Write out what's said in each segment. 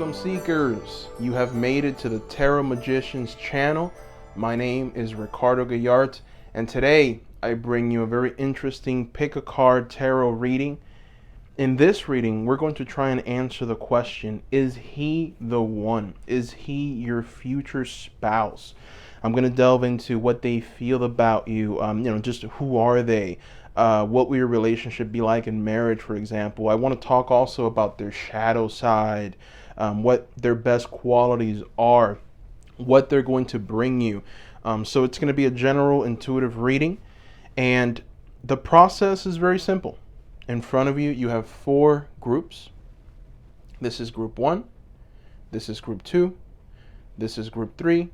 Welcome, seekers. You have made it to the Tarot Magicians channel. My name is Ricardo Gallart, and today I bring you a very interesting pick a card tarot reading. In this reading, we're going to try and answer the question, is he the one? Is he your future spouse? I'm going to delve into what they feel about you, just who are they? What will your relationship be like in marriage, for example? I want to talk also about their shadow side, what their best qualities are, what they're going to bring you. So it's going to be a general intuitive reading, and the process is very simple. In front of you, you have 4 groups. This is group 1. This is group 2. This is group 3.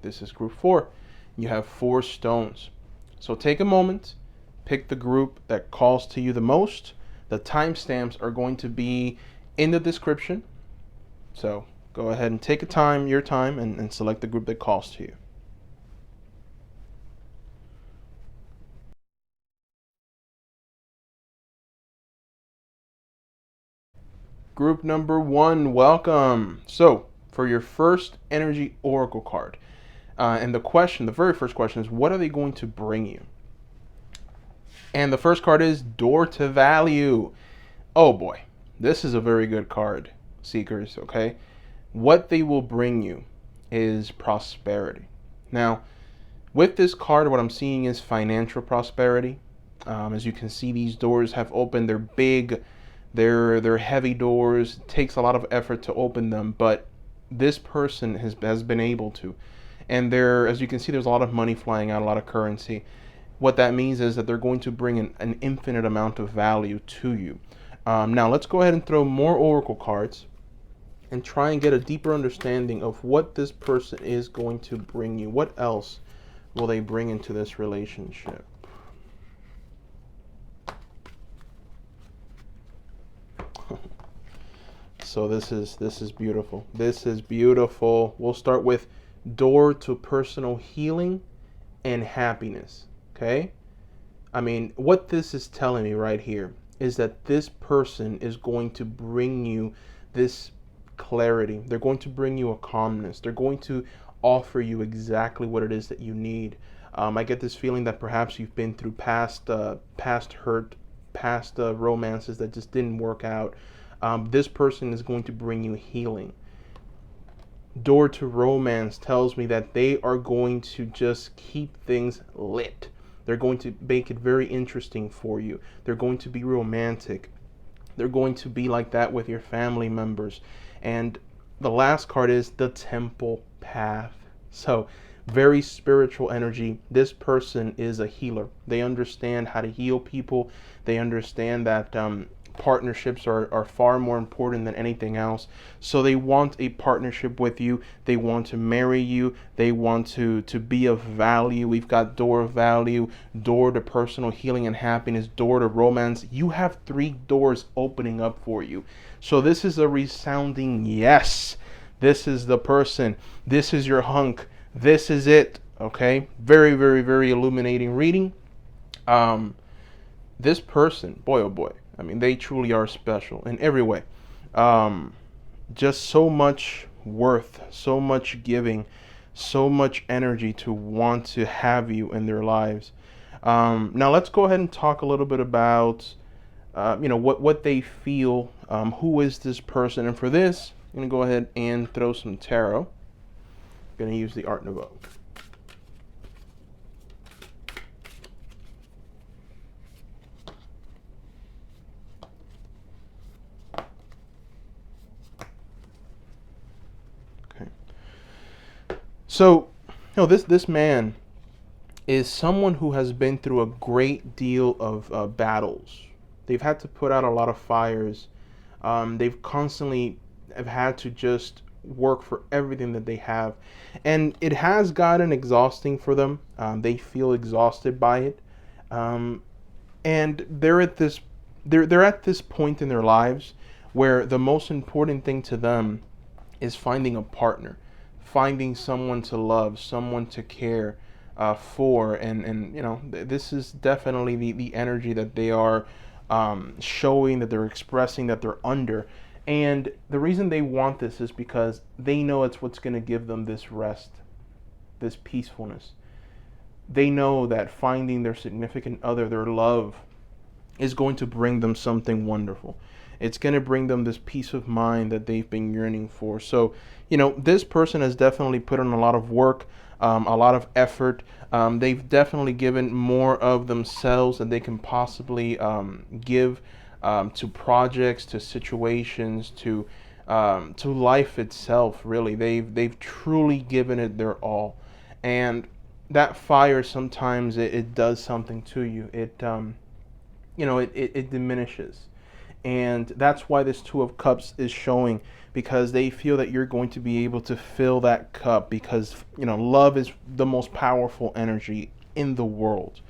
This is group 4. You have 4 stones. So take a moment, pick the group that calls to you the most. The timestamps are going to be in the description. So go ahead and take your time, and select the group that calls to you. Group number 1, welcome. So for your first energy oracle card, and the very first question is, what are they going to bring you? And the first card is Door to Value. Oh boy, this is a very good card, seekers, okay? What they will bring you is prosperity. Now, with this card, what I'm seeing is financial prosperity. As you can see, these doors have opened. They're big, they're heavy doors. It takes a lot of effort to open them, but this person has been able to. And as you can see, there's a lot of money flying out, a lot of currency. What that means is that they're going to bring an infinite amount of value to you. Now, let's go ahead and throw more oracle cards and try and get a deeper understanding of what this person is going to bring you. What else will they bring into this relationship? So this is beautiful. This is beautiful. We'll start with door to personal healing and happiness. Okay? I mean, what this is telling me right here is that this person is going to bring you this clarity. They're going to bring you a calmness. They're going to offer you exactly what it is that you need. I get this feeling that perhaps you've been through past hurt, past romances that just didn't work out. This person is going to bring you healing. Door to romance tells me that they are going to just keep things lit. They're going to make it very interesting for you. They're going to be romantic. They're going to be like that with your family members. And the last card is the Temple Path. So very spiritual energy. This person is a healer. They understand how to heal people. They understand that partnerships are far more important than anything else. So they want a partnership with you. They want to marry you. They want to be of value. We've got door of value, door to personal healing and happiness, door to romance. You have 3 doors opening up for you. So this is a resounding yes. This is the person. This is your hunk. This is it. Okay? Very, very, very illuminating reading. This person, boy oh boy, I mean, they truly are special in every way. Just so much worth, so much giving, so much energy to want to have you in their lives. Now let's go ahead and talk a little bit about, what they feel. Who is this person? And for this, I'm going to go ahead and throw some tarot. I'm going to use the Art Nouveau. So, this man is someone who has been through a great deal of battles. They've had to put out a lot of fires. They've constantly have had to just work for everything that they have, and it has gotten exhausting for them. They feel exhausted by it, and they're at this point in their lives where the most important thing to them is finding a partner, finding someone to love, someone to care for, and this is definitely the energy that they are showing, that they're expressing, that they're under. And the reason they want this is because they know it's what's going to give them this rest, this peacefulness. They know that finding their significant other, their love, is going to bring them something wonderful. It's going to bring them this peace of mind that they've been yearning for. So, this person has definitely put in a lot of work, a lot of effort. They've definitely given more of themselves than they can possibly give to projects, to situations, to life itself. Really, they've truly given it their all, and that fire sometimes it does something to you. It diminishes. And that's why this Two of Cups is showing, because they feel that you're going to be able to fill that cup, because, love is the most powerful energy in the world.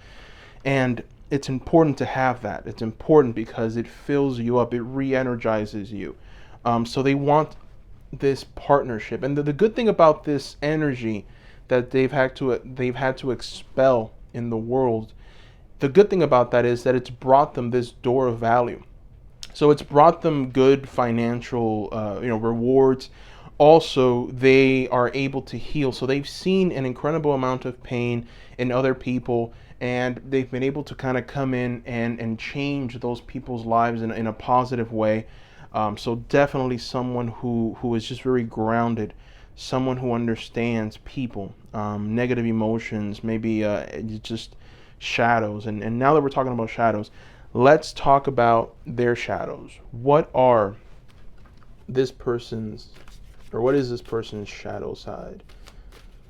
And it's important to have that. It's important because it fills you up, it re-energizes you. So they want this partnership. And the good thing about this energy that they've had to expel in the world, the good thing about that is that it's brought them this door of value. So it's brought them good financial, rewards. Also, they are able to heal. So they've seen an incredible amount of pain in other people, and they've been able to kind of come in and change those people's lives in a positive way. So definitely someone who is just very grounded, someone who understands people, negative emotions, maybe just shadows. And now that we're talking about shadows, let's talk about their shadows. What is this person's shadow side?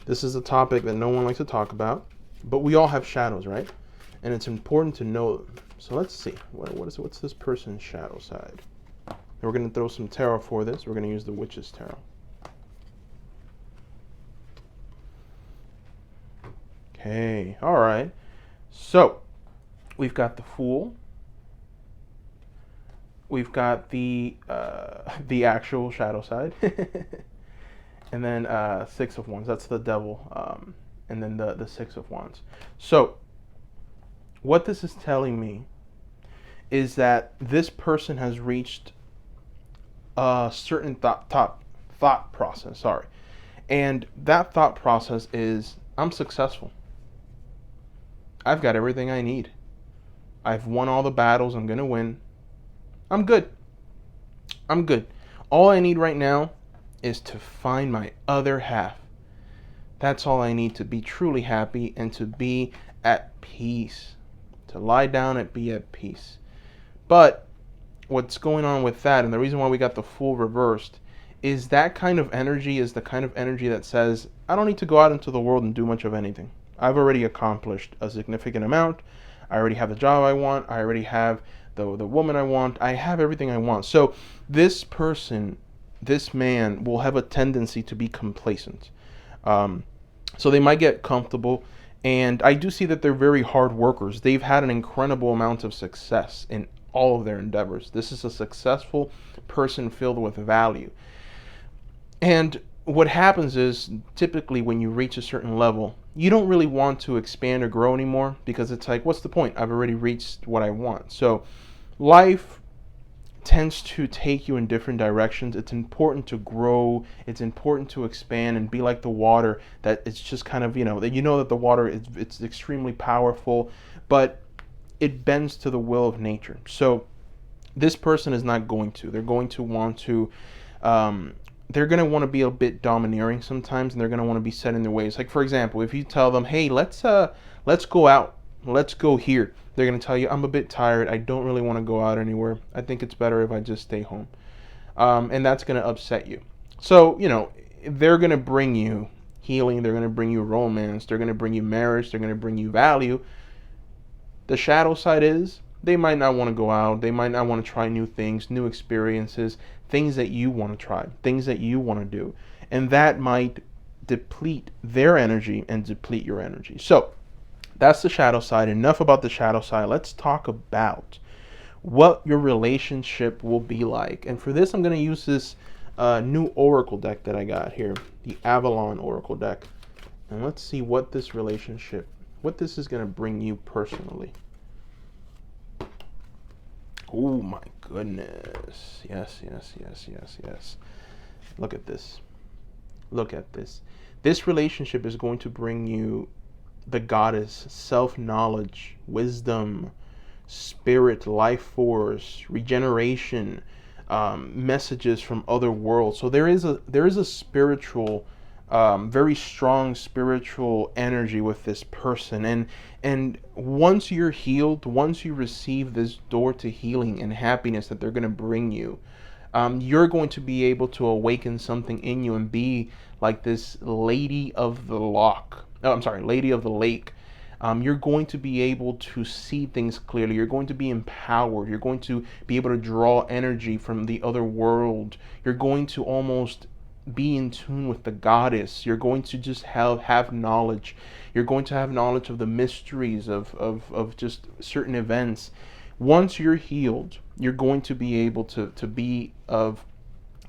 This is a topic that no one likes to talk about, but we all have shadows, right? And it's important to know them. So let's see. What's this person's shadow side? And we're going to throw some tarot for this. We're going to use the Witch's Tarot. Okay, all right. So we've got the Fool. We've got the actual shadow side, and then Six of Wands. That's the Devil, and then the Six of Wands. So what this is telling me is that this person has reached a certain thought process. Sorry, and that thought process is, I'm successful. I've got everything I need. I've won all the battles I'm gonna win. I'm good. All I need right now is to find my other half. That's all I need to be truly happy and to be at peace. To lie down and be at peace. But what's going on with that, and the reason why we got the Fool reversed, is that kind of energy is the kind of energy that says, I don't need to go out into the world and do much of anything. I've already accomplished a significant amount. I already have the job I want. I already have the woman I want. I have everything I want. So this person, this man, will have a tendency to be complacent. So they might get comfortable. And I do see that they're very hard workers. They've had an incredible amount of success in all of their endeavors. This is a successful person filled with value. And what happens is, typically when you reach a certain level, you don't really want to expand or grow anymore, because it's like, what's the point? I've already reached what I want. So life tends to take you in different directions. It's important to grow. It's important to expand and be like the water, that it's just kind of, that the water it's extremely powerful, but it bends to the will of nature. So this person is not going to. They're going to want to they're going to want to be a bit domineering sometimes, and they're going to want to be set in their ways. Like, for example, if you tell them, hey, let's go out, let's go here, they're going to tell you, I'm a bit tired, I don't really want to go out anywhere, I think it's better if I just stay home. And that's going to upset you. So, they're going to bring you healing, they're going to bring you romance, they're going to bring you marriage, they're going to bring you value. The shadow side is, they might not want to go out, they might not want to try new things, new experiences, things that you want to try, things that you want to do. And that might deplete their energy and deplete your energy. So that's the shadow side. Enough about the shadow side. Let's talk about what your relationship will be like. And for this, I'm going to use this new oracle deck that I got here, the Avalon Oracle deck. And let's see what this is going to bring you personally. Oh my goodness. Yes, yes, yes, yes, yes. Look at this. Look at this. This relationship is going to bring you the goddess, self-knowledge, wisdom, spirit, life force, regeneration, messages from other worlds. So there is a spiritual, very strong spiritual energy with this person, and once you're healed, once you receive this door to healing and happiness that they're going to bring you, you're going to be able to awaken something in you and be like this lady of the lock. Oh, I'm sorry, lady of the lake. You're going to be able to see things clearly. You're going to be empowered. You're going to be able to draw energy from the other world. You're going to almost be in tune with the goddess. You're going to just have knowledge. You're going to have knowledge of the mysteries of just certain events. Once you're healed, you're going to be able to be of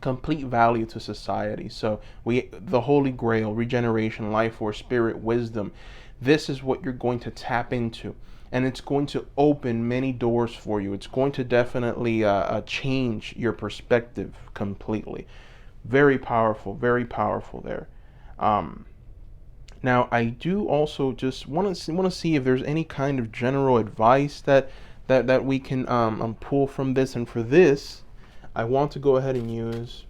complete value to society. So the Holy Grail, regeneration, life force, spirit, wisdom, this is what you're going to tap into. And it's going to open many doors for you. It's going to definitely change your perspective completely. Very powerful there. Um, Now, I do also just want to see if there's any kind of general advice that we can pull from this. And for this, I want to go ahead and use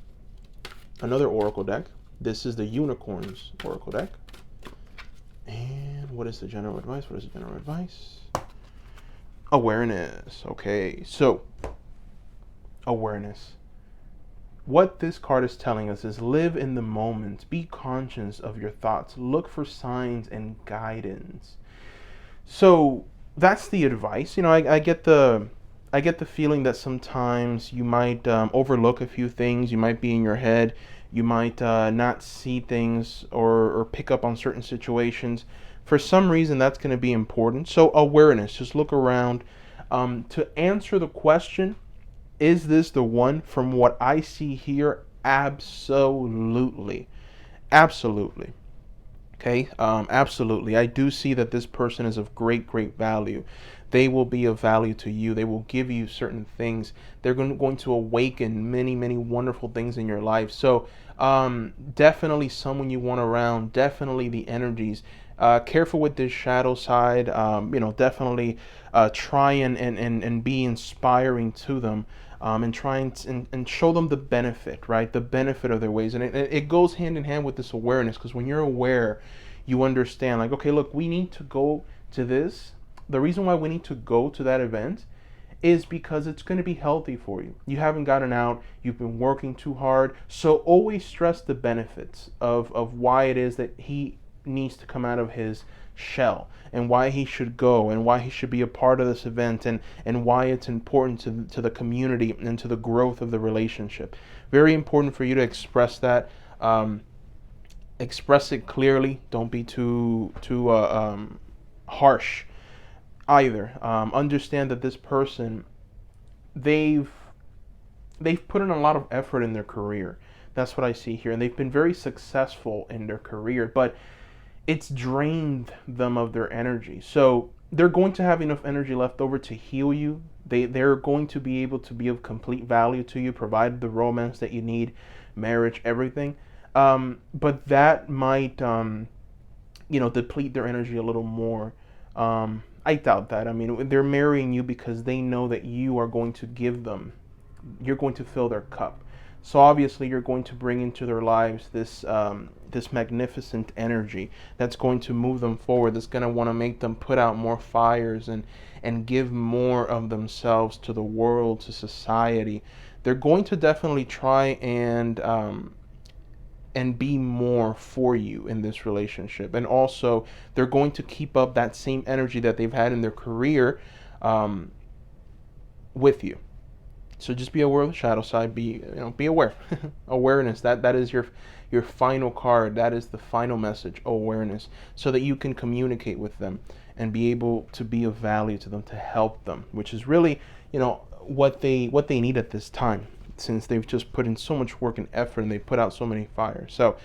another oracle deck. This is the Unicorns oracle deck. And what is the general advice? What is the general advice? Awareness. Okay, so awareness. What this card is telling us is live in the moment, be conscious of your thoughts, look for signs and guidance. So that's the advice. I get the feeling that sometimes you might overlook a few things. You might be in your head. You might not see things or pick up on certain situations. For some reason, that's going to be important. So awareness, just look around. To answer the question, is this the one? From what I see here, absolutely. Absolutely. Okay, absolutely. I do see that this person is of great value. They will be of value to you. They will give you certain things. They're going to awaken many wonderful things in your life. So definitely someone you want around. Definitely the energies. Careful with this shadow side. Definitely try and be inspiring to them. And try and show them the benefit, right? The benefit of their ways. And it goes hand in hand with this awareness, because when you're aware, you understand, like, okay, look, we need to go to this. The reason why we need to go to that event is because it's going to be healthy for you. You haven't gotten out, you've been working too hard. So always stress the benefits of why it is that he needs to come out of his shell, and why he should go, and why he should be a part of this event, and why it's important to the community and to the growth of the relationship. Very important for you to express that. Express it clearly. Don't be too harsh either. Understand that this person, they've put in a lot of effort in their career. That's what I see here, and they've been very successful in their career, but it's drained them of their energy. So they're going to have enough energy left over to heal you. They're going to be able to be of complete value to you, provide the romance that you need, marriage, everything. But that might, deplete their energy a little more. I doubt that. I mean, they're marrying you because they know that you are going to give them, you're going to fill their cup. So obviously you're going to bring into their lives this magnificent energy that's going to move them forward, that's going to want to make them put out more fires and give more of themselves to the world, to society. They're going to definitely try and be more for you in this relationship. And also, they're going to keep up that same energy that they've had in their career with you. So just be aware of the shadow side. Be aware. Awareness. That is your final card. That is the final message. Awareness, so that you can communicate with them and be able to be of value to them, to help them, which is really what they need at this time, since they've just put in so much work and effort and they put out so many fires. So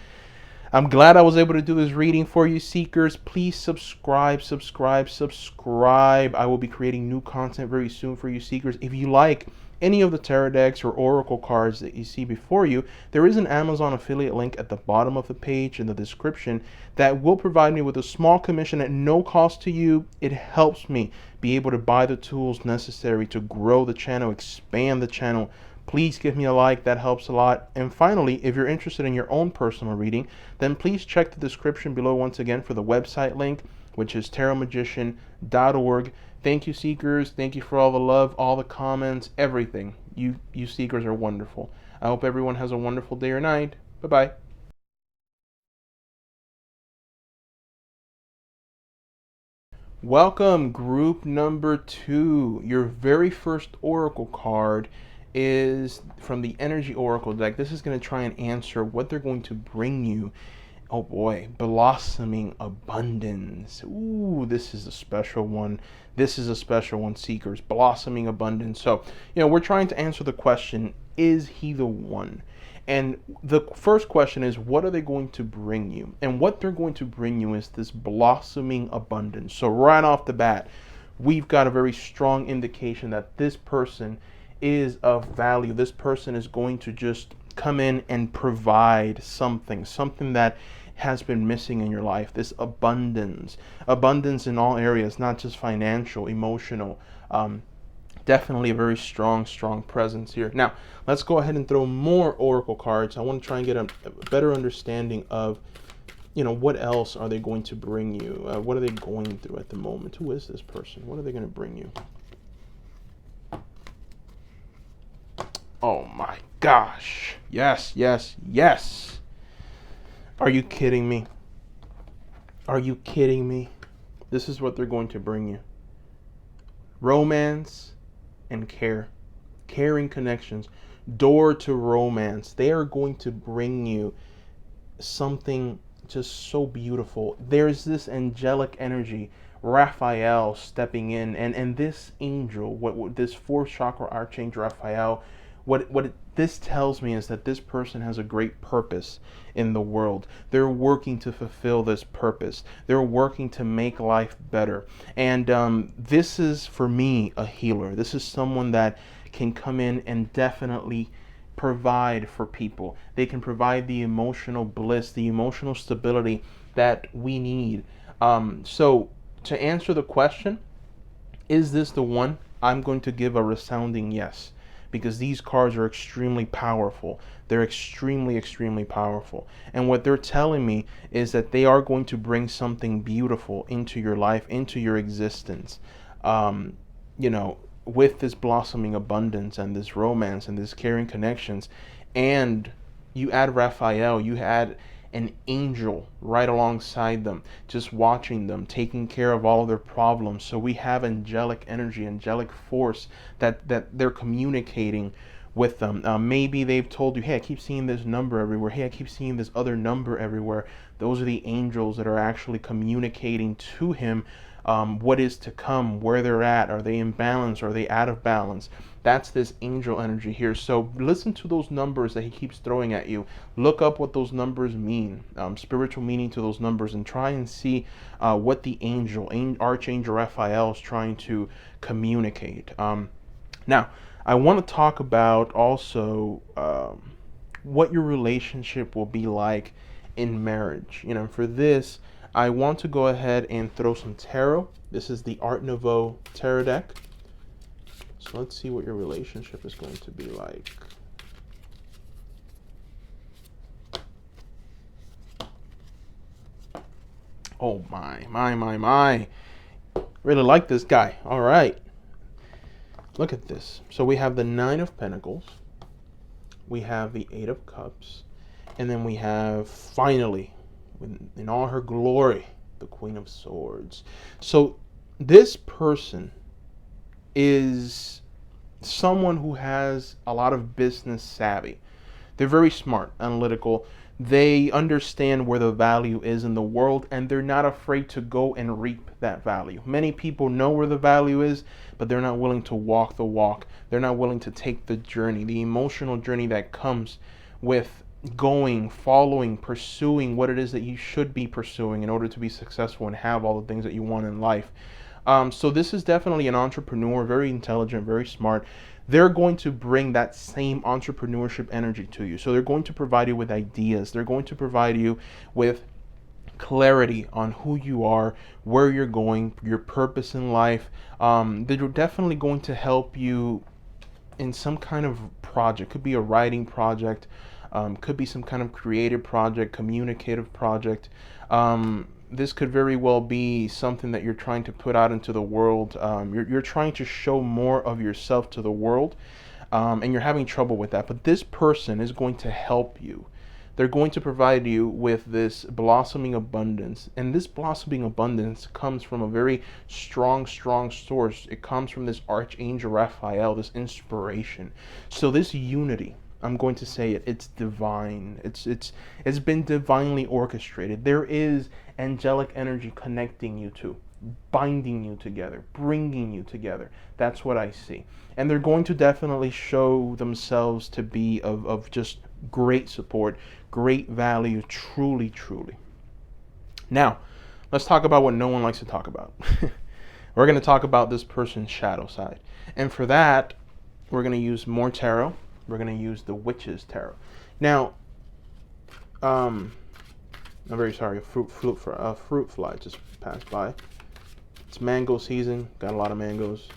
I'm glad I was able to do this reading for you, seekers. Please subscribe, subscribe, subscribe. I will be creating new content very soon for you, seekers. If you like any of the tarot decks or oracle cards that you see before you, there is an Amazon affiliate link at the bottom of the page in the description that will provide me with a small commission at no cost to you. It helps me be able to buy the tools necessary to grow the channel, expand the channel. Please give me a like, that helps a lot. And finally, if you're interested in your own personal reading, then please check the description below once again for the website link, which is tarotmagician.org. Thank you, seekers. Thank you for all the love, all the comments, everything. You seekers are wonderful. I hope everyone has a wonderful day or night. Bye-bye. Welcome, group number 2. Your very first oracle card is from the Energy Oracle deck. This is going to try and answer what they're going to bring you. Oh boy, blossoming abundance. Ooh, this is a special one. This is a special one, seekers. Blossoming abundance. So, we're trying to answer the question, is he the one? And the first question is, what are they going to bring you? And what they're going to bring you is this blossoming abundance. So right off the bat, we've got a very strong indication that this person is of value. This person is going to just come in and provide something that has been missing in your life. This abundance in all areas, not just financial, emotional. Definitely a very strong presence here. Now, let's go ahead and throw more oracle cards. I want to try and get a better understanding of, what else are they going to bring you? What are they going through at the moment? Who is this person? What are they going to bring you? Oh my gosh. Yes, yes, yes. Are you kidding me? Are you kidding me? This is what they're going to bring you. Romance and caring connections, door to romance. They are going to bring you something just so beautiful. There's this angelic energy, Raphael stepping in, and this angel, what this fourth chakra archangel Raphael, this tells me is that this person has a great purpose in the world. They're working to fulfill this purpose. They're working to make life better. And this is, for me, a healer. This is someone that can come in and definitely provide for people. They can provide the emotional bliss, the emotional stability that we need. So to answer the question, is this the one? I'm going to give a resounding yes, because these cards are extremely powerful. They're extremely powerful. And what they're telling me is that they are going to bring something beautiful into your life, into your existence. With this blossoming abundance and this romance and this caring connections. And you add Raphael, you add an angel right alongside them, just watching them, taking care of all of their problems. So we have angelic energy, angelic force that they're communicating with them. Maybe they've told you, hey, I keep seeing this number everywhere. Hey, I keep seeing this other number everywhere. Those are the angels that are actually communicating to him what is to come, where they're at. Are they in balance? Are they out of balance? That's this angel energy here. So listen to those numbers that he keeps throwing at you. Look up what those numbers mean, spiritual meaning to those numbers, and try and see what the Archangel Raphael is trying to communicate. Now, I want to talk about also what your relationship will be like in marriage. For this, I want to go ahead and throw some tarot. This is the Art Nouveau tarot deck. So let's see what your relationship is going to be like. Oh my. Really like this guy. All right. Look at this. So we have the Nine of Pentacles. We have the Eight of Cups. And then we have, finally, in all her glory, the Queen of Swords. So this person is someone who has a lot of business savvy. They're very smart, analytical. They understand where the value is in the world, and they're not afraid to go and reap that value. Many people know where the value is, but they're not willing to walk the walk. They're not willing to take the journey, the emotional journey that comes with going, following, pursuing what it is that you should be pursuing in order to be successful and have all the things that you want in life. So this is definitely an entrepreneur, very intelligent, very smart. They're going to bring that same entrepreneurship energy to you. So they're going to provide you with ideas. They're going to provide you with clarity on who you are, where you're going, your purpose in life. They're definitely going to help you in some kind of project. Could be a writing project, could be some kind of creative project, communicative project. This could very well be something that you're trying to put out into the world. You're trying to show more of yourself to the world, and you're having trouble with that. But this person is going to help you. They're going to provide you with this blossoming abundance. And this blossoming abundance comes from a very strong, strong source. It comes from this Archangel Raphael, this inspiration. So this unity, I'm going to say it, it's divine. It's been divinely orchestrated. There is angelic energy connecting you to, binding you together, bringing you together. That's what I see. And they're going to definitely show themselves to be of just great support, great value, truly, truly. Now, let's talk about what no one likes to talk about. We're going to talk about this person's shadow side. And for that, we're going to use more tarot. We're going to use the Witch's Tarot. Now, I'm very sorry, a fruit fly just passed by. It's mango season, got a lot of mangoes.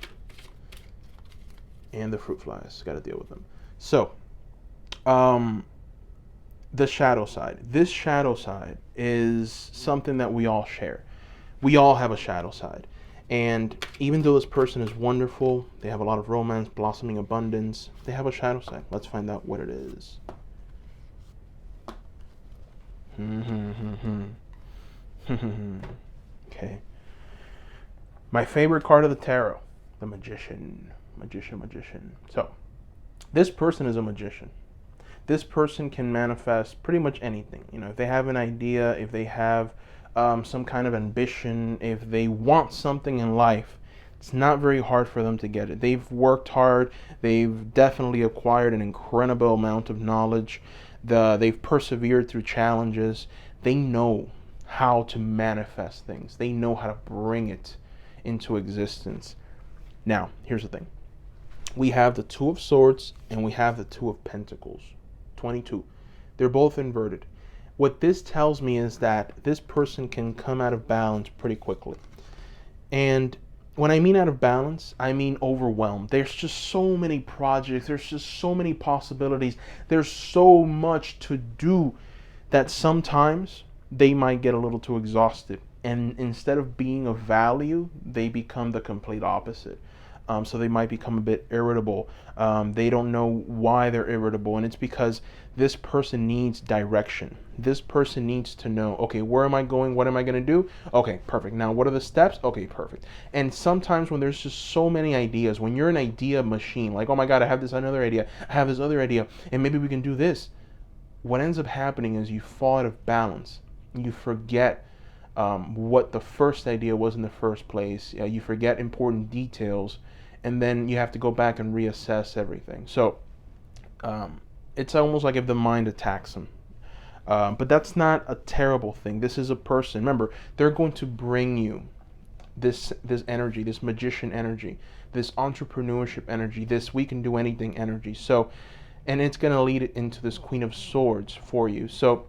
And the fruit flies, got to deal with them. So, the shadow side. This shadow side is something that we all share. We all have a shadow side. And even though this person is wonderful, they have a lot of romance, blossoming abundance, they have a shadow side. Let's find out what it is. Okay. My favorite card of the tarot, the Magician. Magician. So, this person is a magician. This person can manifest pretty much anything. You know, if they have an idea, if they have some kind of ambition, if they want something in life, it's not very hard for them to get it. They've worked hard. They've definitely acquired an incredible amount of knowledge. They've persevered through challenges. They know how to manifest things. They know how to bring it into existence. Now, here's the thing. We have the Two of Swords and we have the Two of Pentacles. 22. They're both inverted. What this tells me is that this person can come out of balance pretty quickly. And when I mean out of balance, I mean overwhelmed. There's just so many projects. There's just so many possibilities. There's so much to do that sometimes they might get a little too exhausted. And instead of being of value, they become the complete opposite. So they might become a bit irritable. They don't know why they're irritable. And it's because this person needs direction. This person needs to know, okay, where am I going? What am I going to do? Okay, perfect. Now, what are the steps? Okay, perfect. And sometimes when there's just so many ideas, when you're an idea machine, like, oh my God, I have this another idea. I have this other idea. And maybe we can do this. What ends up happening is you fall out of balance. You forget what the first idea was in the first place. You forget important details. And then you have to go back and reassess everything. So it's almost like if the mind attacks them. But that's not a terrible thing. This is a person. Remember, they're going to bring you this energy, this magician energy, this entrepreneurship energy, this we can do anything energy. So, and it's going to lead it into this Queen of Swords for you. So,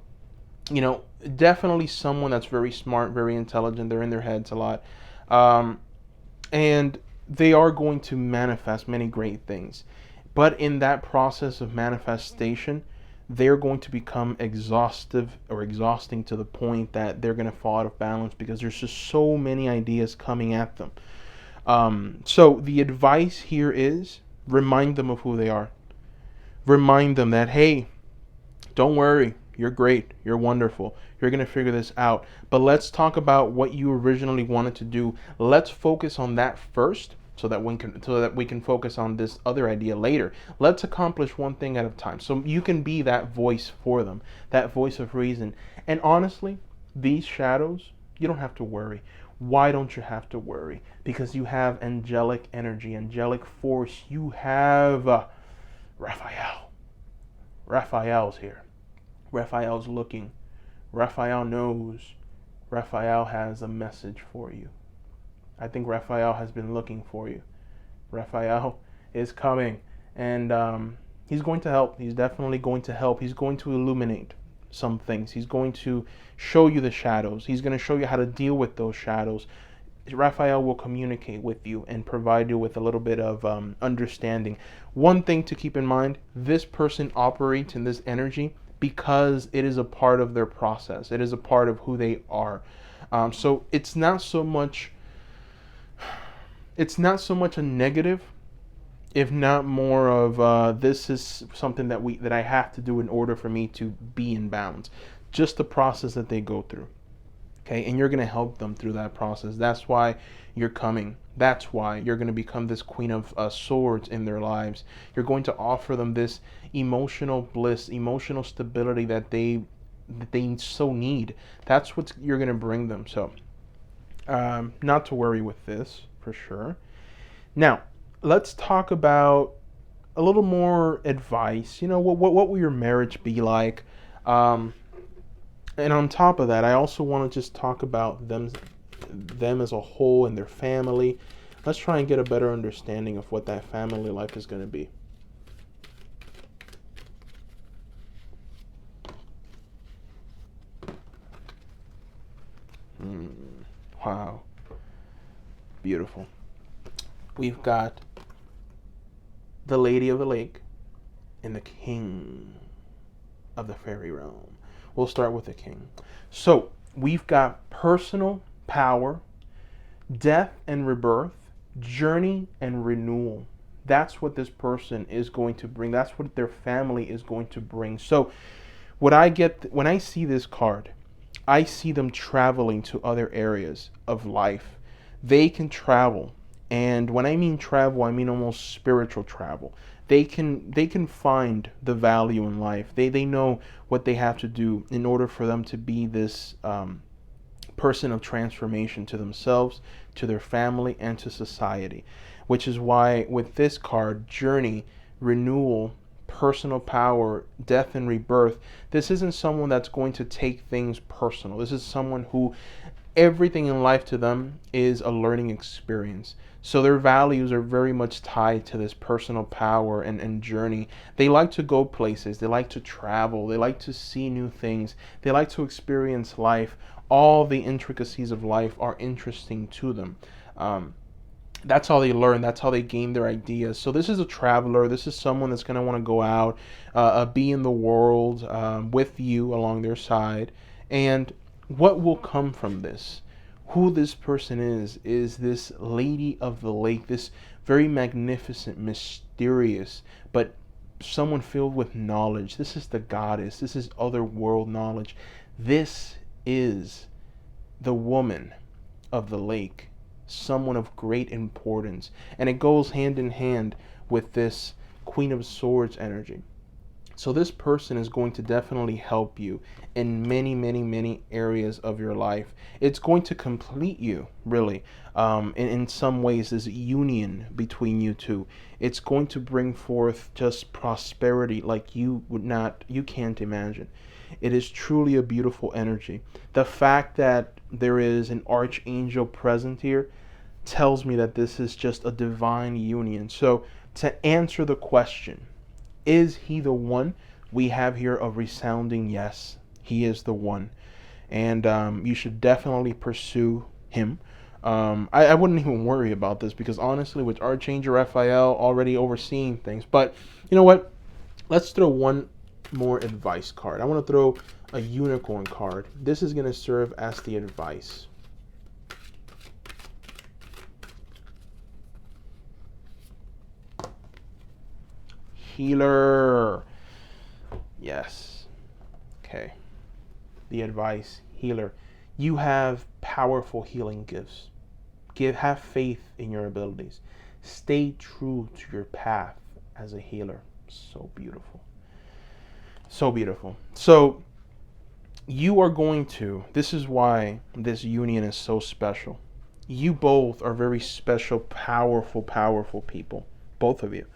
you know, definitely someone that's very smart, very intelligent. They're in their heads a lot. And they are going to manifest many great things. But in that process of manifestation, they're going to become exhausting to the point that they're going to fall out of balance because there's just so many ideas coming at them. So the advice here is remind them of who they are. Remind them that, hey, don't worry. You're great. You're wonderful. You're going to figure this out. But let's talk about what you originally wanted to do. Let's focus on that first so that we can focus on this other idea later. Let's accomplish one thing at a time. So you can be that voice for them, that voice of reason. And honestly, these shadows, you don't have to worry. Why don't you have to worry? Because you have angelic energy, angelic force. You have Raphael. Raphael's here. Raphael's looking. Raphael knows. Raphael has a message for you. I think Raphael has been looking for you. Raphael is coming, and he's going to help. He's definitely going to help. He's going to illuminate some things. He's going to show you the shadows. He's going to show you how to deal with those shadows. Raphael will communicate with you and provide you with a little bit of understanding. One thing to keep in mind, this person operates in this energy because it is a part of their process. It is a part of who they are. So it's not so much a negative, if not more of this is something that I have to do in order for me to be in balance. Just the process that they go through. Okay, and you're going to help them through that process. That's why you're coming. That's why you're going to become this queen of swords in their lives. You're going to offer them this emotional bliss, emotional stability that they so need. That's what you're going to bring them. So, not to worry with this for sure. Now, let's talk about a little more advice. What will your marriage be like? And on top of that, I also want to just talk about them as a whole and their family. Let's try and get a better understanding of what that family life is going to be. Wow. Beautiful. We've got the Lady of the Lake and the King of the Fairy Realm. We'll start with the King. So we've got personal power, death and rebirth, journey and renewal. That's what this person is going to bring. That's what their family is going to bring. So what I get when I see this card, I see them traveling to other areas of life. They can travel. And when I mean travel, I mean almost spiritual travel. They can find the value in life. They know what they have to do in order for them to be this person of transformation to themselves, to their family, and to society. Which is why with this card, journey, renewal, personal power, death and rebirth, this isn't someone that's going to take things personal. This is someone who everything in life to them is a learning experience. So their values are very much tied to this personal power and journey. They like to go places. They like to travel. They like to see new things. They like to experience life. All the intricacies of life are interesting to them. That's how they learn. That's how they gain their ideas. So this is a traveler. This is someone that's going to want to go out, be in the world with you along their side. And what will come from this? Who this person is this Lady of the Lake, this very magnificent, mysterious, but someone filled with knowledge. This is the goddess. This is other world knowledge. This is the woman of the lake, someone of great importance. And it goes hand in hand with this Queen of Swords energy. So this person is going to definitely help you in many, many, many areas of your life. It's going to complete you, really, in some ways, this union between you two. It's going to bring forth just prosperity like you can't imagine. It is truly a beautiful energy. The fact that there is an archangel present here tells me that this is just a divine union. So to answer the question, is he the one? We have here a resounding yes. He is the one. And you should definitely pursue him. I wouldn't even worry about this because honestly, with Archangel Raphael already overseeing things. But you know what? Let's throw one more advice card. I want to throw a unicorn card. This is going to serve as the advice. Healer. Yes. Okay. The advice, healer. You have powerful healing gifts. Have faith in your abilities. Stay true to your path as a healer. So beautiful. So beautiful. So you are going to, this is why this union is so special. You both are very special, powerful, powerful people. Both of you.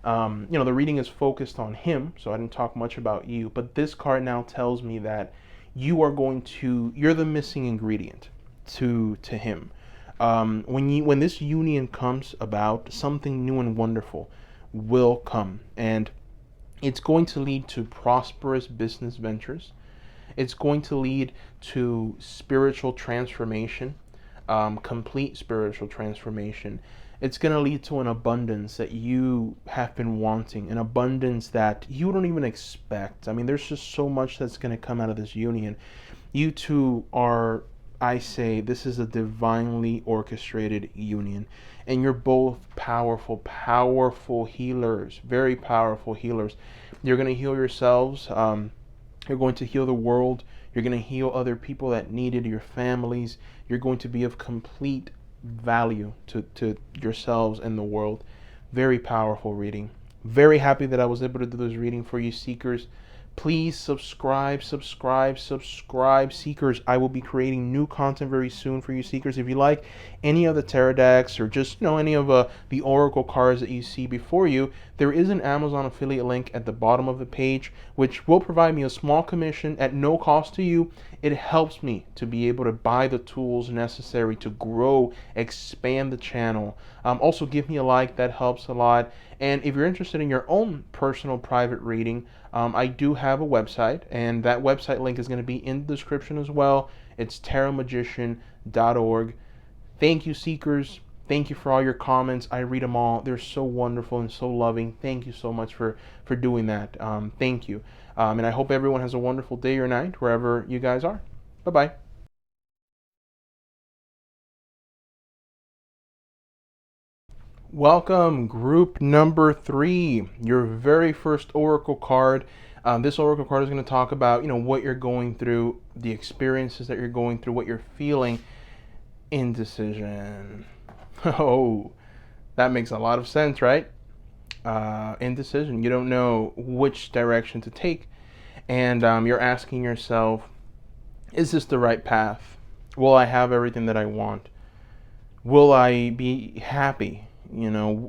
The reading is focused on him, so I didn't talk much about you. But this card now tells me that you're the missing ingredient to him. When this union comes about, something new and wonderful will come, and it's going to lead to prosperous business ventures. It's going to lead to spiritual transformation, complete spiritual transformation. It's going to lead to an abundance that you have been wanting, an abundance that you don't even expect. I mean, there's just so much that's going to come out of this union. You two are, I say, this is a divinely orchestrated union. And you're both powerful, powerful healers, very powerful healers. You're going to heal yourselves. You're going to heal the world. You're going to heal other people that need it, your families. You're going to be of complete value to yourselves and the world. Very powerful reading. Very happy that I was able to do this reading for you, seekers. Please subscribe, seekers. I will be creating new content very soon for you, seekers. If you like any of the tarot decks or just any of the oracle cards that you see before you, there is an Amazon affiliate link at the bottom of the page, which will provide me a small commission at no cost to you. It helps me to be able to buy the tools necessary to grow, expand the channel. Also, give me a like. That helps a lot. And if you're interested in your own personal private reading, I do have a website, and that website link is going to be in the description as well. It's tarotmagician.org. Thank you, seekers. Thank you for all your comments. I read them all. They're so wonderful and so loving. Thank you so much for doing that. Thank you. And I hope everyone has a wonderful day or night wherever you guys are. Bye-bye. Welcome, group number 3, your very first oracle card. This oracle card is going to talk about, what you're going through, the experiences that you're going through, what you're feeling. Indecision. Oh, that makes a lot of sense, right? Indecision. You don't know which direction to take, and you're asking yourself, is this the right path? Will I have everything that I want? Will I be happy?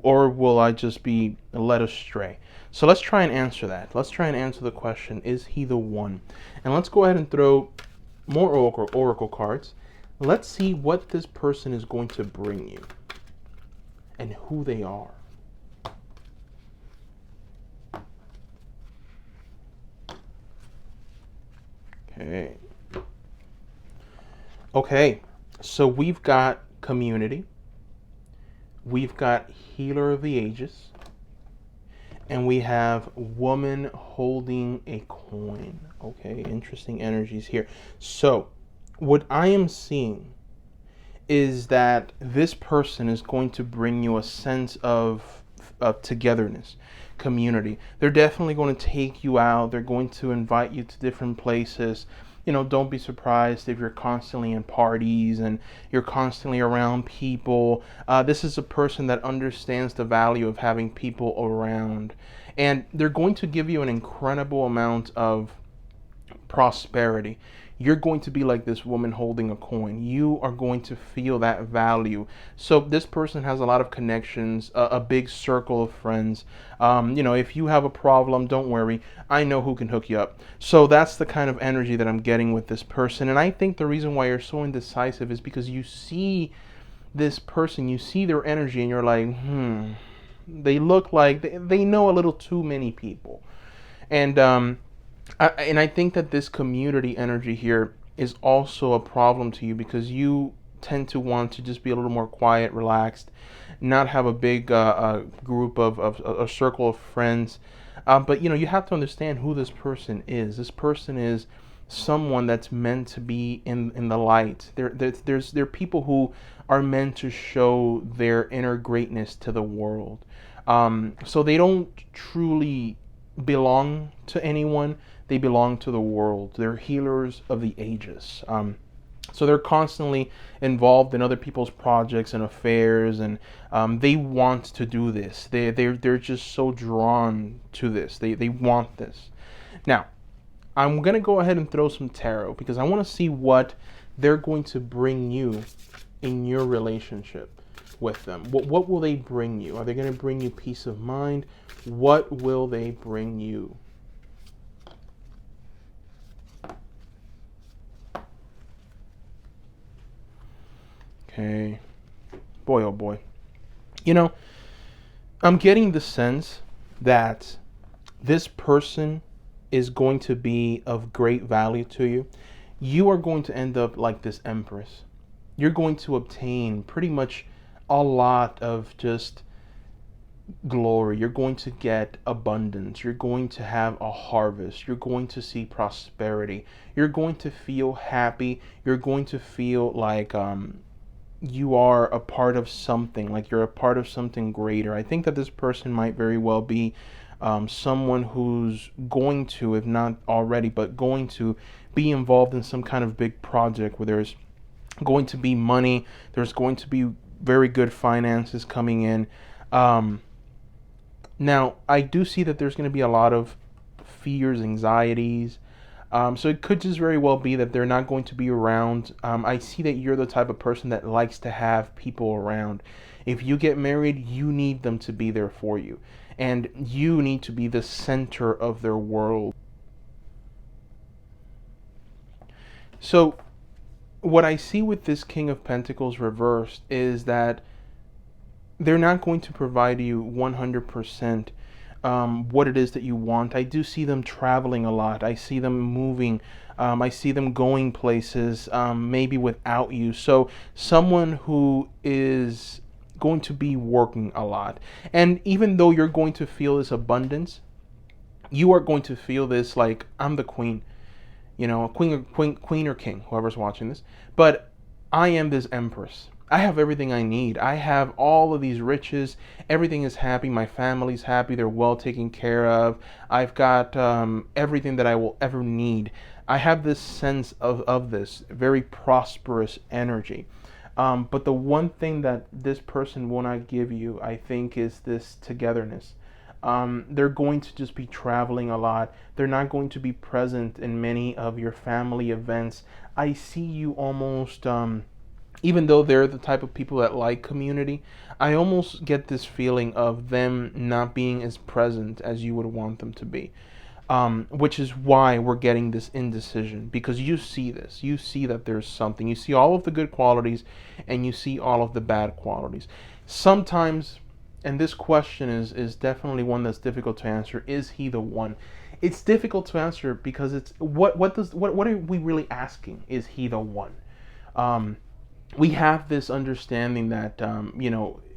Or will I just be led astray? So let's try and answer that. Let's try and answer the question, is he the one? And let's go ahead and throw more oracle cards. Let's see what this person is going to bring you and who they are. Okay, so we've got community. We've got healer of the ages, and we have woman holding a coin. Okay, interesting energies here. So what I am seeing is that this person is going to bring you a sense of togetherness, community. They're definitely going to take you out. They're going to invite you to different places. Don't be surprised if you're constantly in parties and you're constantly around people. This is a person that understands the value of having people around. And they're going to give you an incredible amount of prosperity. You're going to be like this woman holding a coin. You are going to feel that value. So this person has a lot of connections, a big circle of friends. If you have a problem, don't worry. I know who can hook you up. So that's the kind of energy that I'm getting with this person. And I think the reason why you're so indecisive is because you see this person, you see their energy, and you're like, they look like they know a little too many people. And I think that this community energy here is also a problem to you because you tend to want to just be a little more quiet, relaxed, not have a big group of a circle of friends. But you have to understand who this person is. This person is someone that's meant to be in the light. There are people who are meant to show their inner greatness to the world. So they don't truly belong to anyone. They belong to the world. They're healers of the ages. So they're constantly involved in other people's projects and affairs, and they want to do this. They're just so drawn to this. They want this. Now, I'm gonna go ahead and throw some tarot because I want to see what they're going to bring you in your relationship. with them? What will they bring you? Are they going to bring you peace of mind? What will they bring you? Okay. Boy, oh boy. You know, I'm getting the sense that this person is going to be of great value to you. You are going to end up like this empress. You're going to obtain pretty much a lot of just glory. You're going to get abundance. You're going to have a harvest. You're going to see prosperity. You're going to feel happy. You're going to feel like you are a part of something, like you're a part of something greater. I think that this person might very well be someone who's going to, if not already, but going to be involved in some kind of big project where there's going to be money, there's going to be very good finances coming in. Now, I do see that there's going to be a lot of fears, anxieties. So it could just very well be that they're not going to be around. I see that you're the type of person that likes to have people around. If you get married, you need them to be there for you. And you need to be the center of their world. So what I see with this King of Pentacles reversed is that they're not going to provide you 100% what it is that you want. I do see them traveling a lot. I see them moving. I see them going places, maybe without you. So someone who is going to be working a lot. And even though you're going to feel this abundance, you are going to feel this like, I'm the queen. You know, queen or king, whoever's watching this. But I am this empress. I have everything I need. I have all of these riches. Everything is happy. My family's happy. They're well taken care of. I've got everything that I will ever need. I have this sense of this very prosperous energy. But the one thing that this person will not give you, I think, is this togetherness. They're going to just be traveling a lot. They're not going to be present in many of your family events. I see you almost, even though they're the type of people that like community, I almost get this feeling of them not being as present as you would want them to be. Which is why we're getting this indecision, because you see this. You see that there's something. You see all of the good qualities and you see all of the bad qualities. Sometimes, and this question is definitely one that's difficult to answer, is he the one? It's difficult to answer because it's what are we really asking? Is he the one? We have this understanding that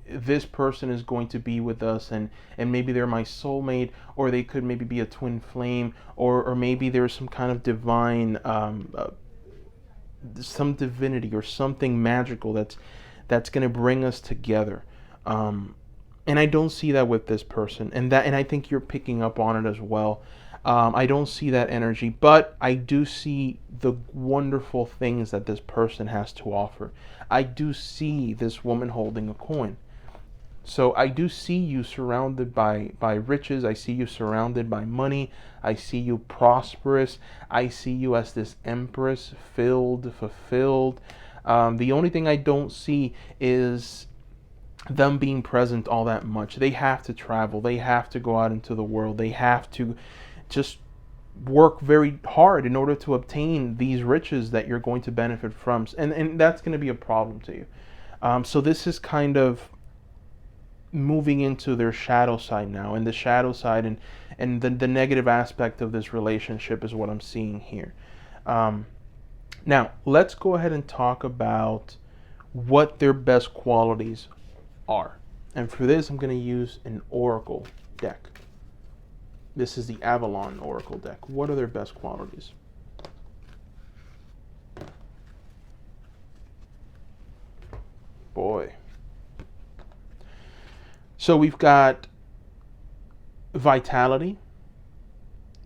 this person is going to be with us, and maybe they're my soulmate, or they could maybe be a twin flame, or maybe there's some kind of divine some divinity or something magical that's going to bring us together. And I don't see that with this person, and I think you're picking up on it as well. I don't see that energy, but I do see the wonderful things that this person has to offer. I do see this woman holding a coin. So I do see you surrounded by riches. I see you surrounded by money. I see you prosperous. I see you as this empress, filled, fulfilled. The only thing I don't see is them being present all that much. They have to travel. They have to go out into the world. They have to just work very hard in order to obtain these riches that you're going to benefit from. And that's going to be a problem to you. So this is kind of moving into their shadow side now. And the shadow side and the negative aspect of this relationship is what I'm seeing here. Now, let's go ahead and talk about what their best qualities are. And for this, I'm going to use an oracle deck. This is the Avalon Oracle deck. What are their best qualities? Boy. So we've got vitality,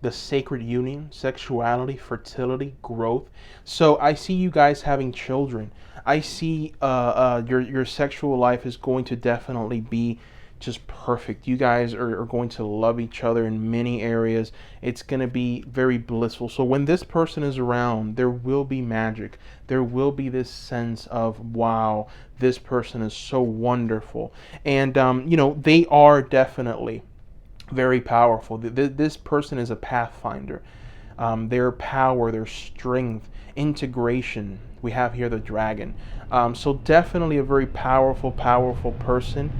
the sacred union, sexuality, fertility, growth. So I see you guys having children. I see your sexual life is going to definitely be just perfect. You guys are going to love each other in many areas. It's going to be very blissful. So when this person is around, there will be magic. There will be this sense of, wow, this person is so wonderful. And, they are definitely very powerful. This person is a pathfinder. Their power, their strength, integration. We have here the dragon. So definitely a very powerful, powerful person.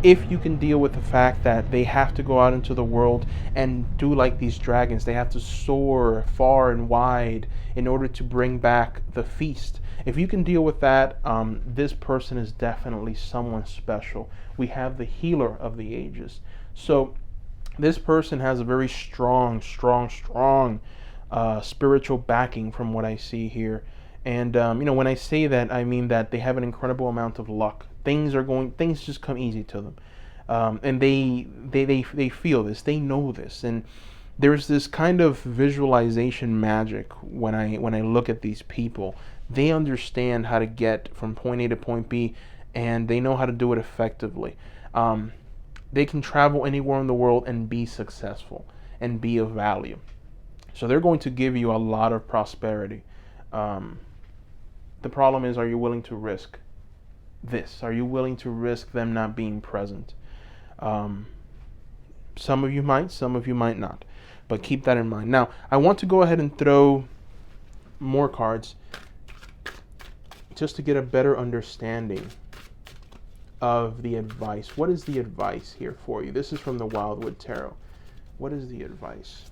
If you can deal with the fact that they have to go out into the world and do like these dragons, they have to soar far and wide in order to bring back the feast. If you can deal with that, this person is definitely someone special. We have the healer of the ages. So this person has a very strong, spiritual backing from what I see here. And when I say that, I mean that they have an incredible amount of luck. Things just come easy to them, and they feel this, they know this, and there's this kind of visualization magic when I look at these people. They understand how to get from point A to point B, and they know how to do it effectively. They can travel anywhere in the world and be successful and be of value. So they're going to give you a lot of prosperity. The problem is, are you willing to risk this? Are you willing to risk them not being present? Some of you might, some of you might not. But keep that in mind. Now, I want to go ahead and throw more cards just to get a better understanding of the advice. What is the advice here for you? This is from the Wildwood Tarot. What is the advice?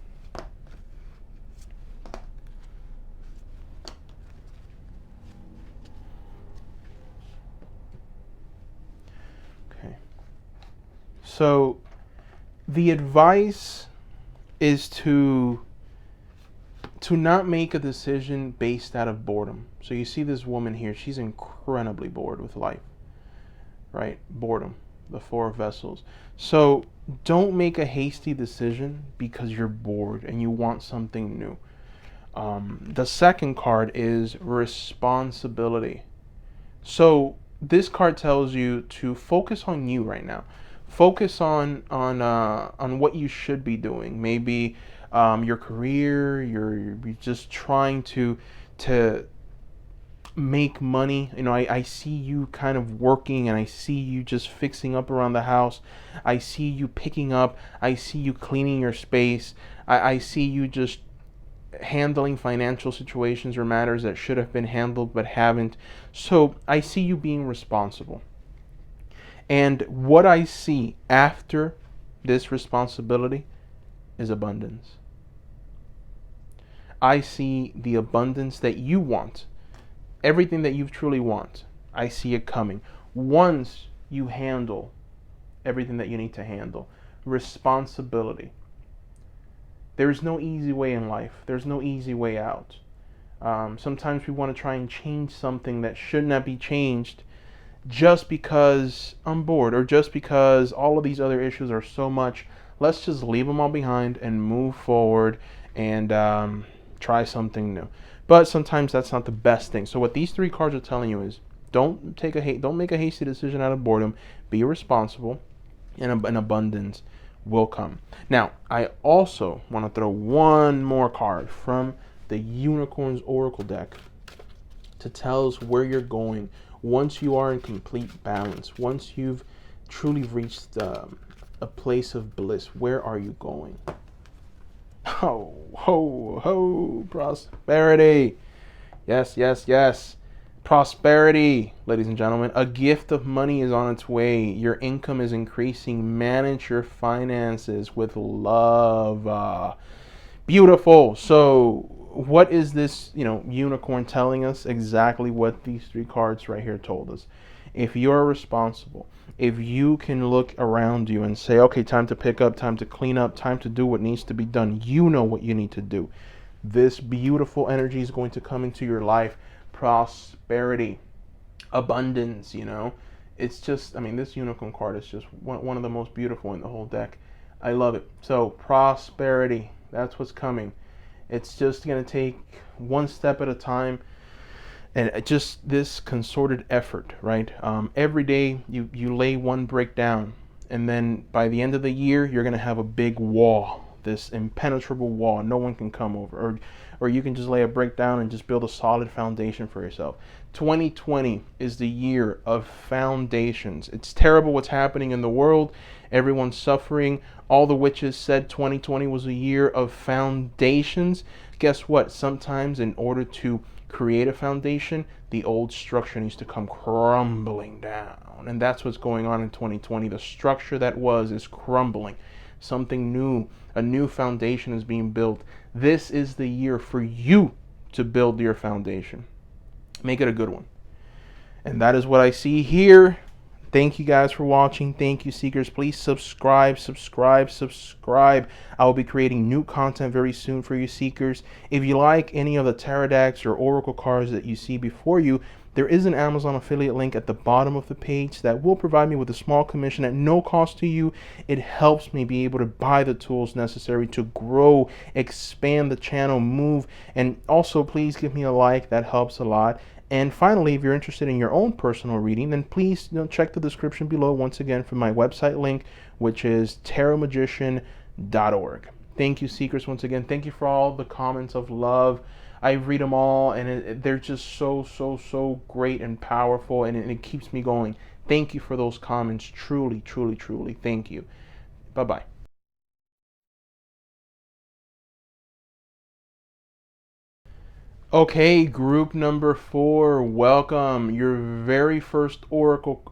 Okay. So the advice is to not make a decision based out of boredom. So you see this woman here, she's incredibly bored with life. Right? Boredom, the Four of Vessels. So don't make a hasty decision because you're bored and you want something new. The second card is responsibility. So this card tells you to focus on you right now. Focus on what you should be doing. Maybe your career. You're just trying to make money. I see you kind of working, and I see you just fixing up around the house. I see you picking up. I see you cleaning your space. I see you just handling financial situations or matters that should have been handled but haven't. So I see you being responsible. And what I see after this responsibility is abundance. I see the abundance that you want. Everything that you truly want, I see it coming. Once you handle everything that you need to handle. Responsibility. There's no easy way in life. There's no easy way out. Sometimes we want to try and change something that should not be changed just because I'm bored, or just because all of these other issues are so much. Let's just leave them all behind and move forward and try something new. But sometimes that's not the best thing. So what these three cards are telling you is, don't make a hasty decision out of boredom. Be responsible, and an abundance will come. Now, I also want to throw one more card from the Unicorn's Oracle deck to tell us where you're going once you are in complete balance. Once you've truly reached a place of bliss, where are you going? Ho, ho, ho, prosperity. Yes, yes, yes. Prosperity, ladies and gentlemen. A gift of money is on its way. Your income is increasing. Manage your finances with love. Beautiful. So what is this, unicorn telling us? Exactly what these three cards right here told us. If you're responsible, if you can look around you and say, okay, time to pick up, time to clean up, time to do what needs to be done, you know what you need to do. This beautiful energy is going to come into your life. Prosperity, abundance, It's just, this unicorn card is just one of the most beautiful in the whole deck. I love it. So, prosperity, that's what's coming. It's just going to take one step at a time. And just this concerted effort, right? Every day you lay one brick down, and then by the end of the year, you're going to have a big wall, this impenetrable wall. No one can come over. Or you can just lay a brick down and just build a solid foundation for yourself. 2020 is the year of foundations. It's terrible what's happening in the world. Everyone's suffering. All the witches said 2020 was a year of foundations. Guess what? Sometimes in order to create a foundation, the old structure needs to come crumbling down. And that's what's going on in 2020. The structure that was is crumbling. Something new, a new foundation is being built. This is the year for you to build your foundation. Make it a good one. And that is what I see here. Thank you guys for watching. Thank you, seekers. Please subscribe. I will be creating new content very soon for you, seekers. If you like any of the tarot decks or oracle cards that you see before you, there is an Amazon affiliate link at the bottom of the page that will provide me with a small commission at no cost to you. It helps me be able to buy the tools necessary to grow, expand the channel, move, and also please give me a like. That helps a lot. And finally, if you're interested in your own personal reading, then please check the description below once again for my website link, which is tarotmagician.org. Thank you, seekers, once again. Thank you for all the comments of love. I read them all, and they're just so great and powerful, and it keeps me going. Thank you for those comments. Truly. Thank you. Bye-bye. Okay, group number 4, welcome. Your very first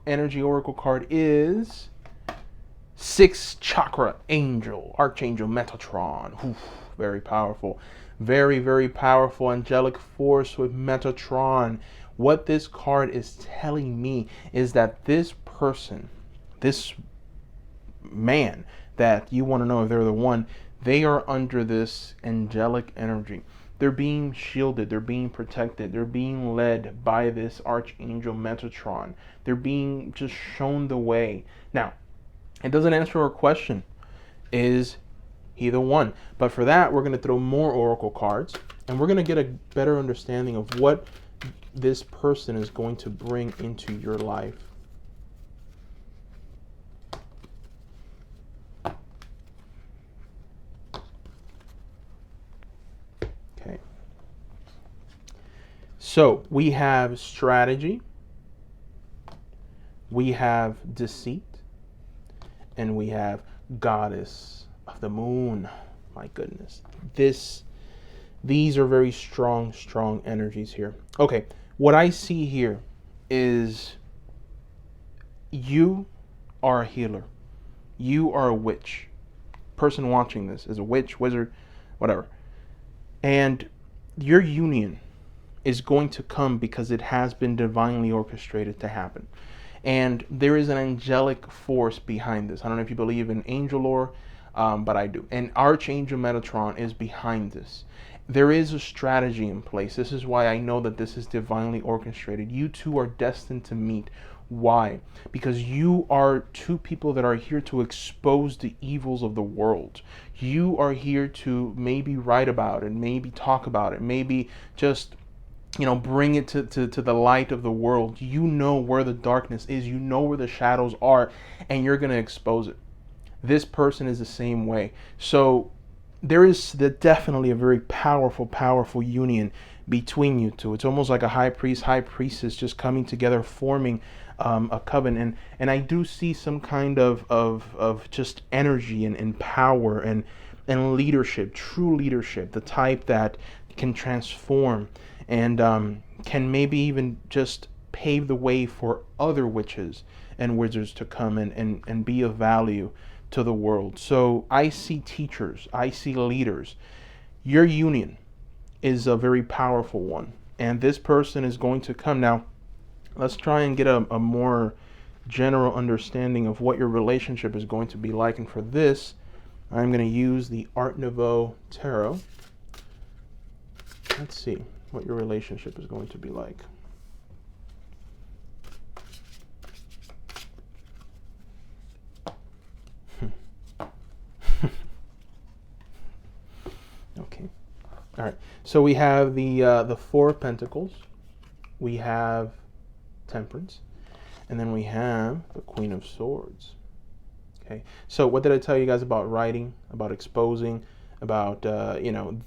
energy oracle card is 6th Chakra Angel, Archangel Metatron. Oof, very powerful. Very powerful angelic force with Metatron. What this card is telling me is that this person, this man that you want to know if they're the one, they are under this angelic energy. They're being shielded, they're being protected, they're being led by this Archangel Metatron. They're being just shown the way. Now, it doesn't answer our question, is he the one? But for that, we're going to throw more oracle cards, and we're going to get a better understanding of what this person is going to bring into your life. Okay. So we have strategy, we have deceit, and we have goddess of the moon. My goodness. These are very strong energies here. Okay, what I see here is you are a healer. You are a witch. Person watching this is a witch, wizard, whatever. And your union is going to come because it has been divinely orchestrated to happen. And there is an angelic force behind this. I don't know if you believe in angel lore, but I do. And Archangel Metatron is behind this. There is a strategy in place. This is why I know that this is divinely orchestrated. You two are destined to meet. Why? Because you are two people that are here to expose the evils of the world. You are here to maybe write about it, maybe talk about it, maybe just bring it to the light of the world. You know where the darkness is. You know where the shadows are, and you're going to expose it. This person is the same way. So there is definitely a very powerful union between you two. It's almost like a high priest, high priestess just coming together, forming a covenant. And I do see some kind of just energy and power and leadership, true leadership, the type that can transform and can maybe even just pave the way for other witches and wizards to come and be of value to the world. So I see teachers, I see leaders. Your union is a very powerful one, and this person is going to come. Now, let's try and get a more general understanding of what your relationship is going to be like. And for this, I'm going to use the Art Nouveau Tarot. Let's see what your relationship is going to be like. Okay. All right. So we have the Four of Pentacles, we have Temperance, and then we have the Queen of Swords. Okay, so what did I tell you guys about writing, about exposing, about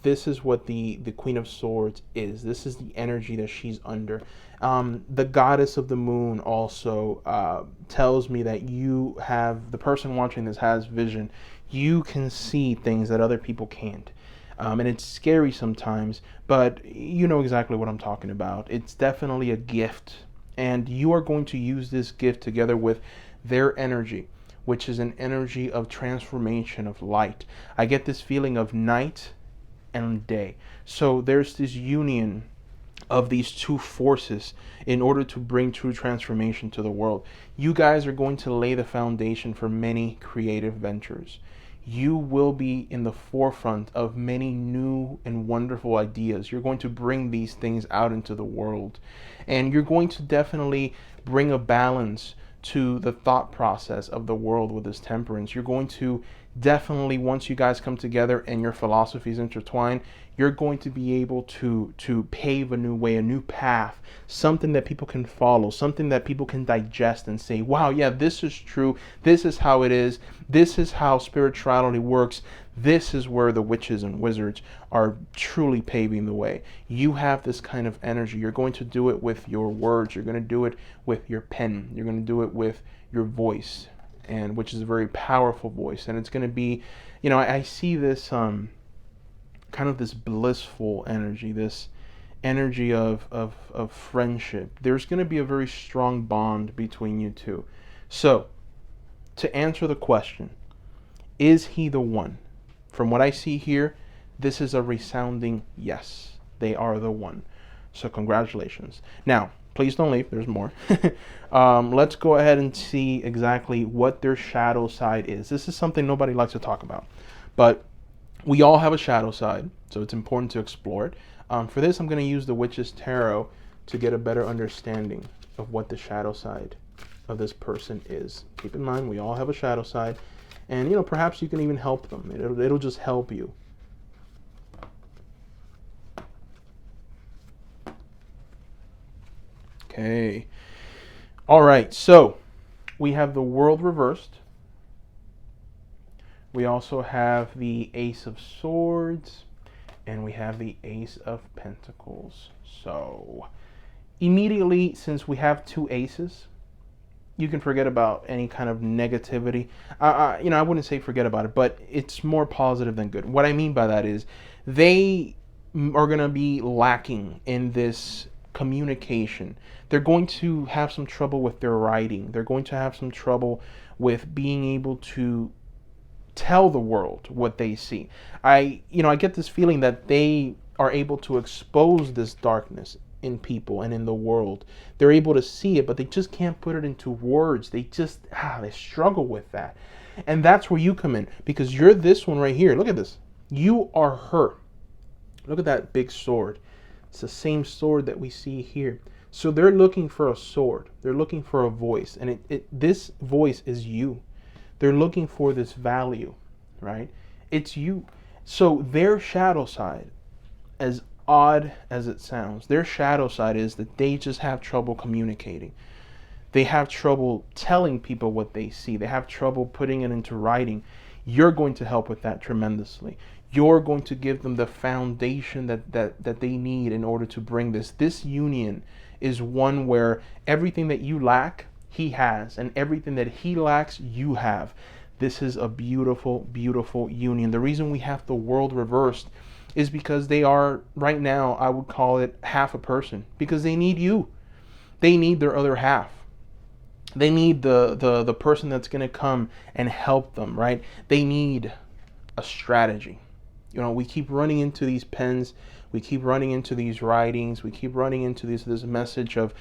this is what the Queen of Swords is. This is the energy that she's under. The Goddess of the Moon also tells me that you have, the person watching this has vision. You can see things that other people can't. And it's scary sometimes, but you know exactly what I'm talking about. It's definitely a gift, and you are going to use this gift together with their energy, which is an energy of transformation, of light. I get this feeling of night and day. So there's this union of these two forces in order to bring true transformation to the world. You guys are going to lay the foundation for many creative ventures. You will be in the forefront of many new and wonderful ideas. You're going to bring these things out into the world. And you're going to definitely bring a balance to the thought process of the world with this Temperance. You're going to definitely, once you guys come together and your philosophies intertwine, you're going to be able to pave a new way, a new path, something that people can follow, something that people can digest and say, wow, yeah, this is true. This is how it is. This is how spirituality works. This is where the witches and wizards are truly paving the way. You have this kind of energy. You're going to do it with your words. You're going to do it with your pen. You're going to do it with your voice, and which is a very powerful voice. And it's going to be, I see this kind of this blissful energy, this energy of friendship. There's going to be a very strong bond between you two. So, to answer the question, is he the one? From what I see here, this is a resounding yes. They are the one. So congratulations. Now, please don't leave. There's more. Let's go ahead and see exactly what their shadow side is. This is something nobody likes to talk about, but we all have a shadow side, so it's important to explore it. For this, I'm going to use the Witch's Tarot to get a better understanding of what the shadow side of this person is. Keep in mind, we all have a shadow side, and perhaps you can even help them. It'll just help you. Okay. All right, so we have the World reversed. We also have the Ace of Swords, and we have the Ace of Pentacles. So immediately, since we have two aces, you can forget about any kind of negativity. I wouldn't say forget about it, but it's more positive than good. What I mean by that is they are going to be lacking in this communication. They're going to have some trouble with their writing. They're going to have some trouble with being able to tell the world what they see. I get this feeling that they are able to expose this darkness in people and in the world. They're able to see it, but they just can't put it into words. They just they struggle with that. And that's where you come in, because you're this one right here. Look at this. You are her. Look at that big sword. It's the same sword that we see here. So they're looking for a sword. They're looking for a voice, and this voice is you. They're looking for this value, right? It's you. So their shadow side, as odd as it sounds, their shadow side is that they just have trouble communicating. They have trouble telling people what they see. They have trouble putting it into writing. You're going to help with that tremendously. You're going to give them the foundation that they need in order to bring this. This union is one where everything that you lack, he has, and everything that he lacks, you have. This is a beautiful, beautiful union. The reason we have the World reversed is because they are, right now, I would call it half a person, because they need you. They need their other half. They need the person that's going to come and help them, right? They need a strategy. We keep running into these pens, we keep running into these writings, we keep running into this message of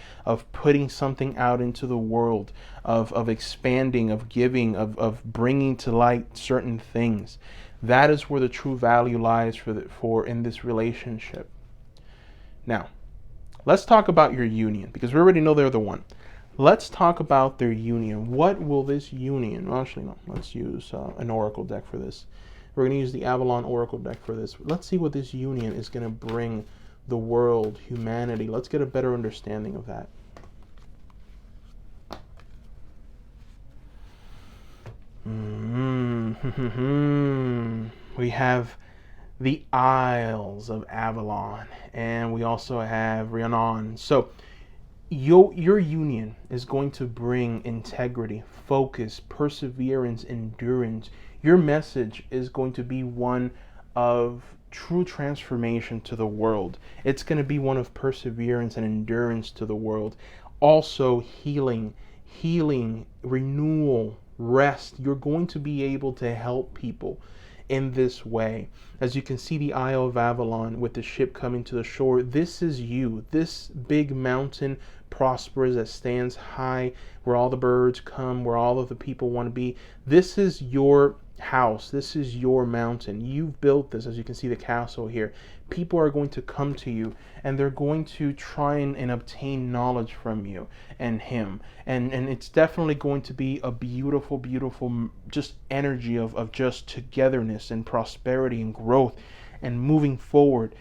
putting something out into the world, of expanding, of giving, of bringing to light certain things. That is where the true value lies for in this relationship. Now, let's talk about your union, because we already know they're the one. Let's talk about their union. What will this union... Well, actually, no. Let's use an oracle deck for this. We're going to use the Avalon Oracle deck for this. Let's see what this union is going to bring the world, humanity. Let's get a better understanding of that. We have the Isles of Avalon, and we also have Rhiannon. So your union is going to bring integrity, focus, perseverance, endurance. Your message is going to be one of true transformation to the world. It's going to be one of perseverance and endurance to the world. Also healing, renewal, rest. You're going to be able to help people in this way. As you can see, the Isle of Avalon with the ship coming to the shore, this is you. This big mountain prospers that stands high, where all the birds come, where all of the people want to be. This is your house. This is your mountain. You've built this. As you can see, the castle here. People are going to come to you, and they're going to try and obtain knowledge from you and him. And it's definitely going to be a beautiful, beautiful just energy of just togetherness and prosperity and growth and moving forward.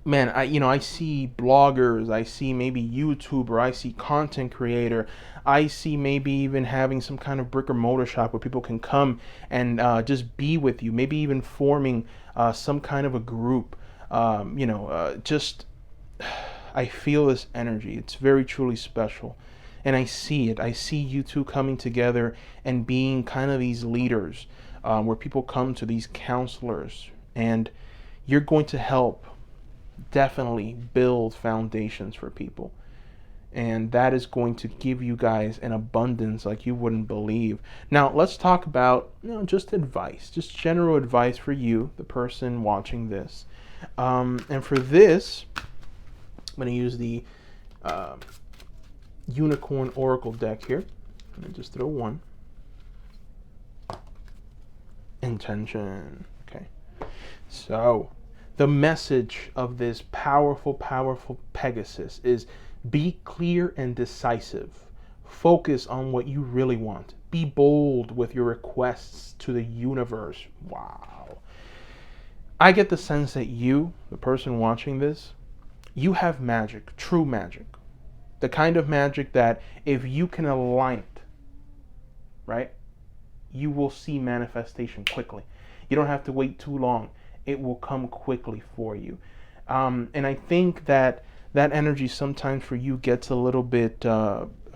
Man, I see bloggers, I see maybe YouTuber, I see content creator, I see maybe even having some kind of brick or mortar shop where people can come and just be with you, maybe even forming some kind of a group. Just I feel this energy. It's very truly special. And I see it. I see you two coming together and being kind of these leaders where people come to these counselors, and you're going to help definitely build foundations for people, and that is going to give you guys an abundance like you wouldn't believe. Now let's talk about just advice, just general advice for you, the person watching this, and for this I'm going to use the Unicorn Oracle deck here. I'm going to just throw one. Intention. Okay, so the message of this powerful, powerful Pegasus is be clear and decisive. Focus on what you really want. Be bold with your requests to the universe. Wow. I get the sense that you, the person watching this, you have magic, true magic. The kind of magic that if you can align it, right, you will see manifestation quickly. You don't have to wait too long. It will come quickly for you. And I think that energy sometimes for you gets a little bit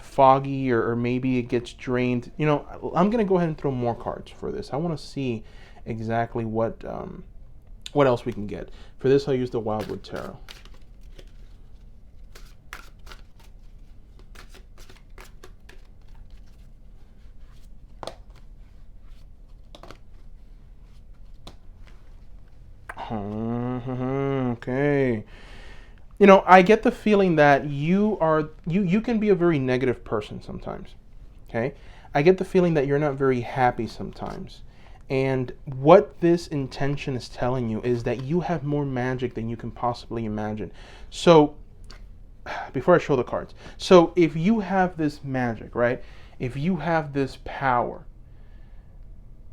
foggy, or maybe it gets drained. I'm going to go ahead and throw more cards for this. I want to see exactly what else we can get. For this, I'll use the Wildwood Tarot. Okay. I get the feeling that you can be a very negative person sometimes. Okay? I get the feeling that you're not very happy sometimes. And what this intention is telling you is that you have more magic than you can possibly imagine. So, before I show the cards. So, if you have this magic, right? If you have this power,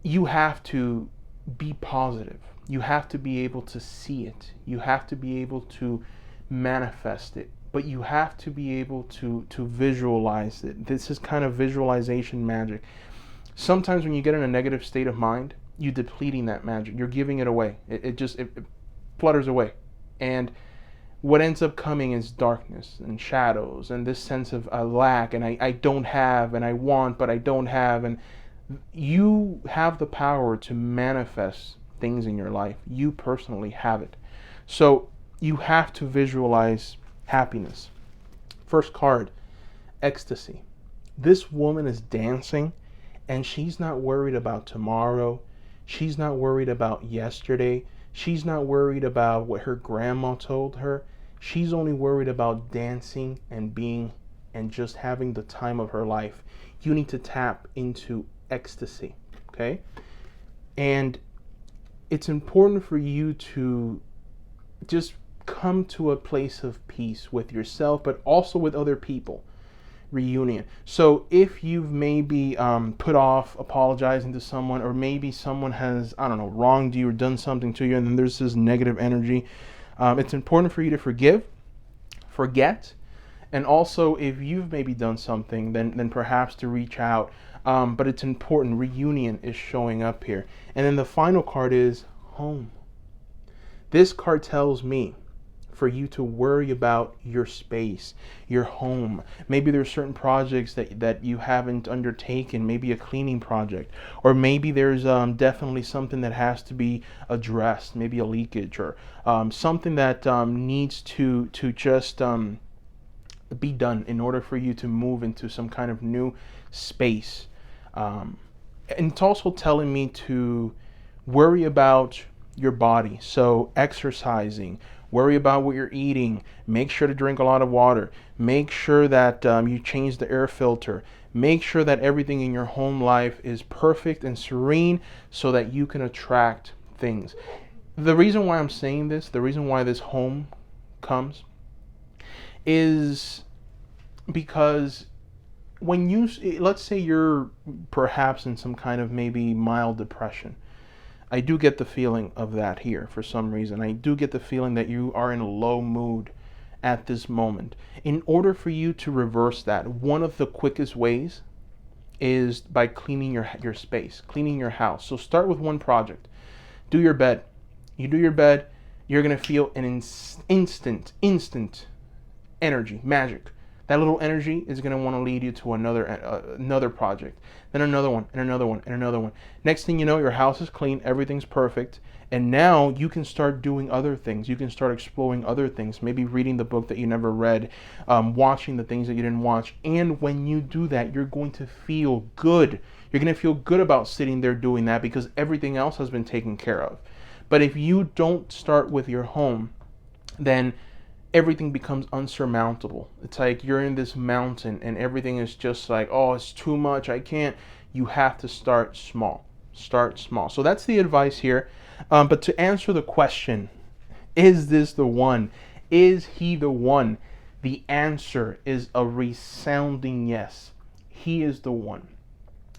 you have to be positive. You have to be able to see it. You have to be able to manifest it. But you have to be able to visualize it. This is kind of visualization magic. Sometimes when you get in a negative state of mind, you're depleting that magic. You're giving it away. It flutters away. And what ends up coming is darkness and shadows and this sense of a lack, and I don't have, and I want, but I don't have. And you have the power to manifest things in your life. You personally have it. So you have to visualize happiness. First card, ecstasy. This woman is dancing, and she's not worried about tomorrow. She's not worried about yesterday. She's not worried about what her grandma told her. She's only worried about dancing and being and just having the time of her life. You need to tap into ecstasy, okay? And it's important for you to just come to a place of peace with yourself, but also with other people. Reunion. So if you've maybe put off apologizing to someone, or maybe someone has, wronged you or done something to you, and then there's this negative energy, It's important for you to forgive, forget, and also if you've maybe done something, then perhaps to reach out. But it's important. Reunion is showing up here. And then the final card is home. This card tells me for you to worry about your space, your home. Maybe there's certain projects that you haven't undertaken, maybe a cleaning project, or maybe there's definitely something that has to be addressed, maybe a leakage, or something that needs to just be done in order for you to move into some kind of new space. And it's also telling me to worry about your body. So exercising, worry about what you're eating, make sure to drink a lot of water, make sure that you change the air filter, make sure that everything in your home life is perfect and serene so that you can attract things. The reason why I'm saying this, the reason why this home comes, is because when you, let's say you're perhaps in some kind of maybe mild depression. I do get the feeling of that here for some reason. I do get the feeling that you are in a low mood at this moment. In order for you to reverse that, one of the quickest ways is by cleaning your space, cleaning your house. So start with one project. Do your bed. You do your bed, you're going to feel an instant energy, magic. That little energy is going to want to lead you to another project, then another one, and another one, and another one. Next thing you know, your house is clean, everything's perfect, and now you can start doing other things. You can start exploring other things, maybe reading the book that you never read, watching the things that you didn't watch. And when you do that, you're going to feel good. You're going to feel good about sitting there doing that because everything else has been taken care of. But if you don't start with your home, then everything becomes unsurmountable. It's like you're in this mountain and everything is just like, oh, it's too much, I can't. You have to start small. Start small. So that's the advice here. But to answer the question, is this the one? Is he the one? The answer is a resounding yes. He is the one.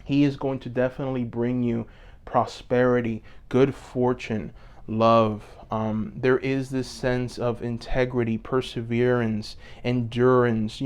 He is going to definitely bring you prosperity, good fortune, love. There is this sense of integrity, perseverance, endurance.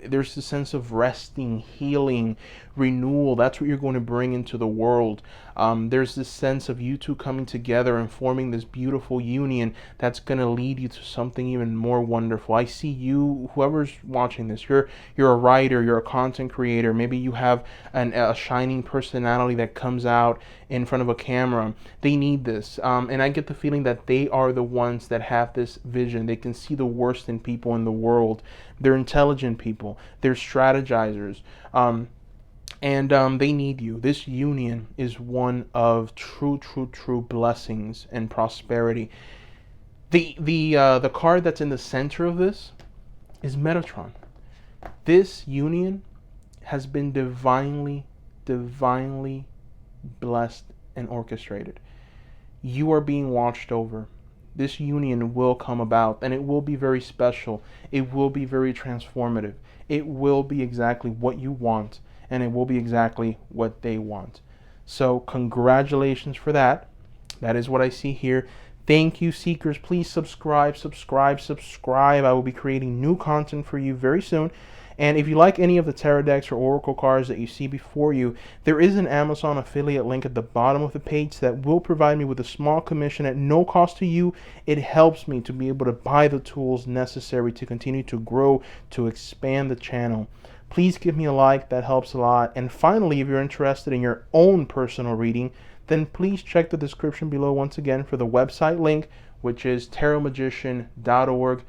There's the sense of resting, healing, renewal. That's what you're going to bring into the world. There's this sense of you two coming together and forming this beautiful union that's going to lead you to something even more wonderful. I see you, whoever's watching this, you're a writer, you're a content creator. Maybe you have a shining personality that comes out in front of a camera. They need this. And I get the feeling that they are the ones that have this vision. They can see the worst in people in the world. They're intelligent people. They're strategizers. And they need you. This union is one of true blessings and prosperity. The card that's in the center of this is Metatron. This union has been divinely blessed and orchestrated. You are being watched over. This union will come about, and it will be very special. It will be very transformative. It will be exactly what you want, and it will be exactly what they want. So congratulations for that. That is what I see here. Thank you, seekers. Please subscribe. I will be creating new content for you very soon. And if you like any of the tarot decks or oracle cards that you see before you, there is an Amazon affiliate link at the bottom of the page that will provide me with a small commission at no cost to you. It helps me to be able to buy the tools necessary to continue to grow, to expand the channel. Please give me a like, that helps a lot. And finally, if you're interested in your own personal reading, then please check the description below once again for the website link, which is tarotmagician.org.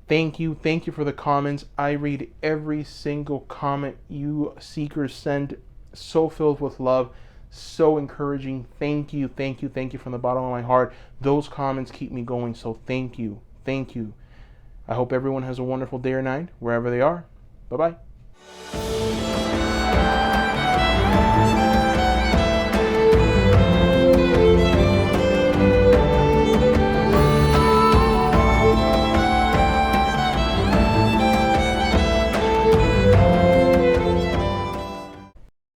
Thank you for the comments. I read every single comment you seekers send, so filled with love, so encouraging. Thank you from the bottom of my heart. Those comments keep me going, so thank you. I hope everyone has a wonderful day or night, wherever they are. Bye-bye.